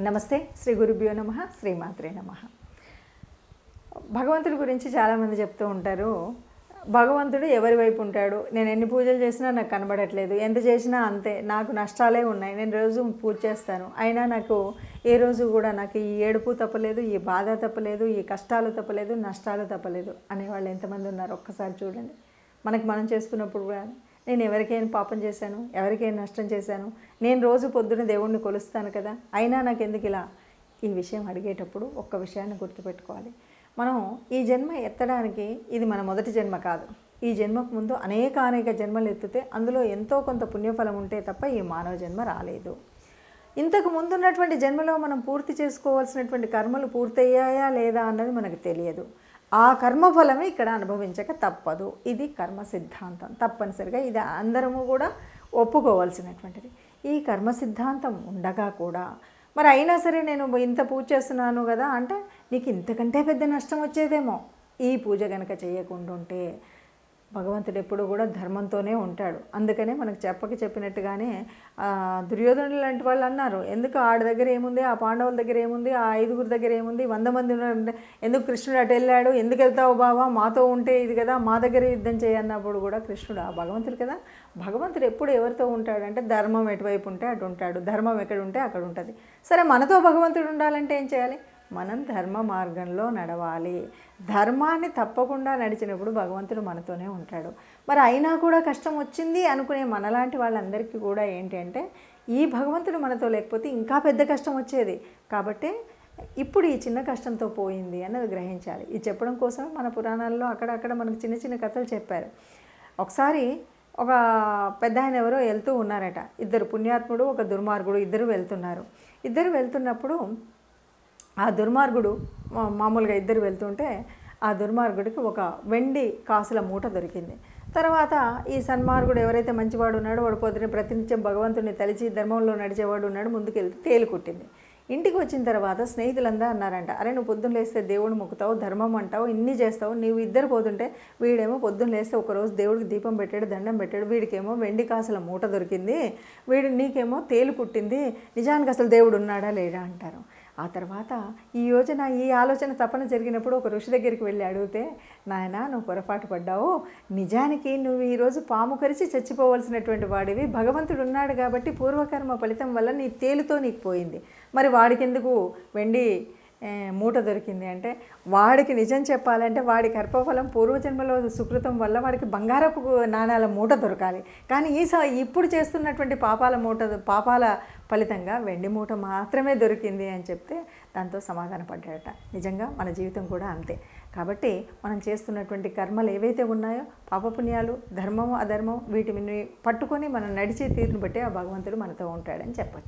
నమస్తే. శ్రీ గురుభ్యో నమః. శ్రీమాత్రే నమః. భగవంతుడి గురించి చాలామంది చెప్తూ ఉంటారు. భగవంతుడు ఎవరి వైపు ఉంటాడు, నేను ఎన్ని పూజలు చేసినా నాకు కనబడట్లేదు, ఎంత చేసినా అంతే, నాకు నష్టాలే ఉన్నాయి, నేను రోజు పూజ చేస్తాను, అయినా నాకు ఏ రోజు కూడా నాకు ఈ ఏడుపు తప్పలేదు, ఈ బాధ తప్పలేదు, ఈ కష్టాలు తప్పలేదు, నష్టాలు తప్పలేదు అనేవాళ్ళు ఎంతమంది ఉన్నారు ఒక్కసారి చూడండి. మనం చేసుకున్నప్పుడు కూడా నేను ఎవరికైనా పాపం చేశాను, ఎవరికైనా నష్టం చేశాను, నేను రోజు పొద్దున దేవుణ్ణి కొలుస్తాను కదా, అయినా నాకు ఎందుకు ఇలా? ఈ విషయం అడిగేటప్పుడు ఒక్క విషయాన్ని గుర్తుపెట్టుకోవాలి. మనం ఈ జన్మ ఎత్తడానికి ఇది మన మొదటి జన్మ కాదు. ఈ జన్మకు ముందు అనేక జన్మలు ఎత్తితే అందులో ఎంతో కొంత పుణ్యఫలం ఉంటే తప్ప ఈ మానవ జన్మ రాలేదు. ఇంతకు ముందున్నటువంటి జన్మలో మనం పూర్తి చేసుకోవాల్సినటువంటి కర్మలు పూర్తయ్యాయా లేదా అన్నది మనకు తెలియదు. ఆ కర్మఫలమే ఇక్కడ అనుభవించక తప్పదు. ఇది కర్మ సిద్ధాంతం. తప్పనిసరిగా ఇది అందరము కూడా ఒప్పుకోవాల్సినటువంటిది. ఈ కర్మ సిద్ధాంతం ఉండగా కూడా మరి అయినా సరే నేను ఇంత పూజ చేస్తున్నాను కదా అంటే నీకు ఇంతకంటే పెద్ద నష్టం వచ్చేదేమో ఈ పూజ కనుక చేయకుండా ఉంటే. భగవంతుడు ఎప్పుడు కూడా ధర్మంతోనే ఉంటాడు. అందుకనే మనకు చెప్పినట్టుగానే దుర్యోధనులు లాంటి వాళ్ళు అన్నారు, ఎందుకు ఆడి దగ్గర ఏముంది, ఆ పాండవుల దగ్గర ఏముంది, ఆ 5గురి దగ్గర ఏముంది, 100 మంది ఉన్నారు, ఎందుకు కృష్ణుడు అటు వెళ్ళాడు, ఎందుకు వెళ్తావు బావా, మాతో ఉంటే ఇది కదా, మా దగ్గర యుద్ధం చేయన్నప్పుడు కూడా కృష్ణుడు ఆ భగవంతుడు కదా. భగవంతుడు ఎప్పుడు ఎవరితో ఉంటాడంటే ధర్మం ఎటువైపు ఉంటే అటు ఉంటాడు, ధర్మం ఎక్కడ ఉంటే అక్కడ ఉంటుంది. సరే, మనతో భగవంతుడు ఉండాలంటే ఏం చేయాలి? మనం ధర్మ మార్గంలో నడవాలి. ధర్మాన్ని తప్పకుండా నడిచినప్పుడు భగవంతుడు మనతోనే ఉంటాడు. మరి అయినా కూడా కష్టం వచ్చింది అనుకునే మనలాంటి వాళ్ళందరికీ కూడా ఏంటి అంటే ఈ భగవంతుడు మనతో లేకపోతే ఇంకా పెద్ద కష్టం వచ్చేది. కాబట్టి ఇప్పుడు ఈ చిన్న కష్టంతో పోయింది అన్నది గ్రహించాలి. ఇది చెప్పడం కోసమే మన పురాణాల్లో అక్కడక్కడ మనకు చిన్న కథలు చెప్పారు. ఒకసారి ఒక పెద్ద ఆయన ఎవరో వెళ్తూ ఉన్నారట. ఇద్దరు పుణ్యాత్ముడు, ఒక దుర్మార్గుడు, ఇద్దరు వెళ్తున్నప్పుడు ఆ దుర్మార్గుడు మామూలుగా ఇద్దరు వెళ్తుంటే ఆ దుర్మార్గుడికి ఒక వెండి కాసుల మూట దొరికింది. తర్వాత ఈ సన్మార్గుడు ఎవరైతే మంచివాడు ఉన్నాడో వాడు పొద్దున ప్రతినిత్యం భగవంతుడిని తలిచి ధర్మంలో నడిచేవాడు ఉన్నాడు, ముందుకెళ్తే తేలు కుట్టింది. ఇంటికి వచ్చిన తర్వాత స్నేహితులందా అన్నారంట, అరే నువ్వు పొద్దున్న లేస్తే దేవుడు మొక్కుతావు, ధర్మం అంటావు, ఇన్ని చేస్తావు, నీవు ఇద్దరు పోతుంటే వీడేమో పొద్దున్న లేస్తే ఒకరోజు దేవుడికి దీపం పెట్టాడు, దండం పెట్టాడు, వీడికేమో వెండి కాసుల మూట దొరికింది, నీకేమో తేలు కుట్టింది, నిజానికి అసలు దేవుడు ఉన్నాడా లేడా అంటారు. ఆ తర్వాత ఈ ఆలోచన తపన జరిగినప్పుడు ఒక ఋషి దగ్గరికి వెళ్ళి అడిగితే, నాయనా నువ్వు పొరపాటు పడ్డావు, నిజానికి నువ్వు ఈరోజు పాము కరిచి చచ్చిపోవలసినటువంటి వాడివి, భగవంతుడు ఉన్నాడు కాబట్టి పూర్వకర్మ ఫలితం వల్ల నీ తేలుతో నీకు పోయింది, మరి వాడికెందుకు వెండి మూట దొరికింది అంటే, వాడికి నిజం చెప్పాలంటే వాడి కర్మఫలం పూర్వజన్మలో సుకృతం వల్ల వాడికి బంగారపు నాణాల మూట దొరకాలి, కానీ ఇప్పుడు చేస్తున్నటువంటి పాపాల ఫలితంగా వెండి మూట మాత్రమే దొరికింది అని చెప్తే దాంతో సమాధాన పడ్డాడట. నిజంగా మన జీవితం కూడా అంతే. కాబట్టి మనం చేస్తున్నటువంటి కర్మలు ఏవైతే ఉన్నాయో, పాపపుణ్యాలు, ధర్మము అధర్మం, వీటిని పట్టుకొని మనం నడిచే తీరును బట్టి ఆ భగవంతుడు మనతో ఉంటాడని చెప్పచ్చు.